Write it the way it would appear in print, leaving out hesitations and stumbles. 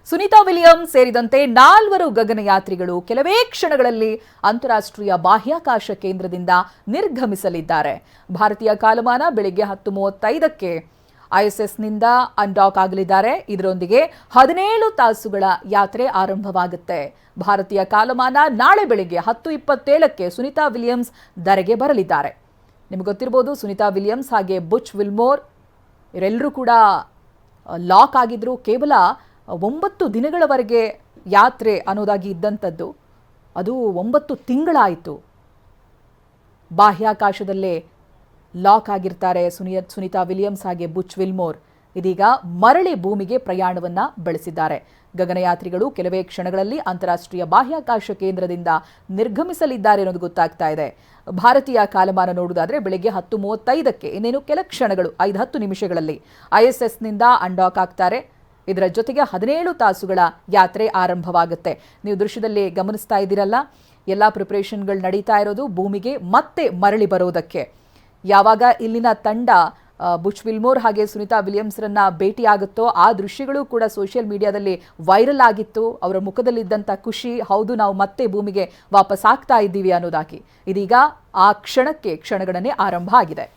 Sunita Williams ಸೇರಿದಂತೆ 4 ಗಗನಯಾತ್ರಿಗಳು ಕೆಲವೇ ಕ್ಷಣಗಳಲ್ಲಿ ಅಂತಾರಾಷ್ಟ್ರೀಯ ಬಾಹ್ಯಾಕಾಶ ಕೇಂದ್ರದಿಂದ ನಿರ್ಗಮಿಸಲಿದ್ದಾರೆ. ಭಾರತೀಯ ಕಾಲಮಾನ ಬೆಳಿಗ್ಗೆ 10:35ಕ್ಕೆ ಐಎಸ್ಎಸ್ನಿಂದ ಅನ್ಡಾಕ್ ಆಗಲಿದ್ದಾರೆ. ಇದರೊಂದಿಗೆ 17 ತಾಸುಗಳ ಯಾತ್ರೆ ಆರಂಭವಾಗುತ್ತೆ. ಭಾರತೀಯ ಕಾಲಮಾನ ನಾಳೆ ಬೆಳಿಗ್ಗೆ 10:27ಕ್ಕೆ ಸುನೀತಾ ವಿಲಿಯಮ್ಸ್ ಧರೆಗೆ ಬರಲಿದ್ದಾರೆ. ನಿಮಗೆ ಗೊತ್ತಿರಬಹುದು, ಸುನೀತಾ ವಿಲಿಯಮ್ಸ್ ಹಾಗೆ ಬುಚ್ ವಿಲ್ಮೋರ್ ಇವರೆಲ್ಲರೂ ಕೂಡ ಲಾಕ್ ಆಗಿದ್ರು. ಕೇವಲ 9 ದಿನಗಳವರೆಗೆ ಯಾತ್ರೆ ಅನ್ನೋದಾಗಿ ಇದ್ದಂಥದ್ದು ಅದು 9 ತಿಂಗಳಾಯಿತು. ಬಾಹ್ಯಾಕಾಶದಲ್ಲೇ ಲಾಕ್ ಆಗಿರ್ತಾರೆ ಸುನೀತಾ ವಿಲಿಯಮ್ಸ್ ಹಾಗೆ ಬುಚ್ ವಿಲ್ಮೋರ್. ಇದೀಗ ಮರಳಿ ಭೂಮಿಗೆ ಪ್ರಯಾಣವನ್ನ ಬೆಳೆಸಿದ್ದಾರೆ. ಗಗನಯಾತ್ರಿಗಳು ಕೆಲವೇ ಕ್ಷಣಗಳಲ್ಲಿ ಅಂತಾರಾಷ್ಟ್ರೀಯ ಬಾಹ್ಯಾಕಾಶ ಕೇಂದ್ರದಿಂದ ನಿರ್ಗಮಿಸಲಿದ್ದಾರೆ ಅನ್ನೋದು ಗೊತ್ತಾಗ್ತಾ ಇದೆ. ಭಾರತೀಯ ಕಾಲಮಾನ ನೋಡುವುದಾದ್ರೆ ಬೆಳಗ್ಗೆ 10:35ಕ್ಕೆ ಇನ್ನೇನು ಕೆಲ ಕ್ಷಣಗಳು 5-10 ನಿಮಿಷಗಳಲ್ಲಿ ಐಎಸ್ಎಸ್ನಿಂದ ಅನ್ಡಾಕ್ ಆಗ್ತಾರೆ. ಇದರ ಜೊತೆಗೆ 17 ತಾಸುಗಳ ಯಾತ್ರೆ ಆರಂಭವಾಗುತ್ತೆ. ನೀವು ದೃಶ್ಯದಲ್ಲಿ ಗಮನಿಸ್ತಾ ಇದ್ದೀರಲ್ಲ, ಎಲ್ಲ ಪ್ರಿಪರೇಷನ್ಗಳು ನಡೀತಾ ಇರೋದು ಭೂಮಿಗೆ ಮತ್ತೆ ಮರಳಿ ಬರೋದಕ್ಕೆ. ಯಾವಾಗ ಇಲ್ಲಿನ ತಂಡ ಬುಚ್ ವಿಲ್ಮೋರ್ ಹಾಗೆ ಸುನೀತಾ ವಿಲಿಯಮ್ಸ್ರನ್ನ ಭೇಟಿಯಾಗುತ್ತೋ ಆ ದೃಶ್ಯಗಳು ಕೂಡ ಸೋಷಿಯಲ್ ಮೀಡಿಯಾದಲ್ಲಿ ವೈರಲ್ ಆಗಿತ್ತು. ಅವರ ಮುಖದಲ್ಲಿದ್ದಂಥ ಖುಷಿ, ಹೌದು ನಾವು ಮತ್ತೆ ಭೂಮಿಗೆ ವಾಪಸ್ ಆಗ್ತಾ ಇದ್ದೀವಿ ಅನ್ನೋದಾಗಿ. ಇದೀಗ ಆ ಕ್ಷಣಕ್ಕೆ ಕ್ಷಣಗಣನೆ ಆರಂಭ ಆಗಿದೆ.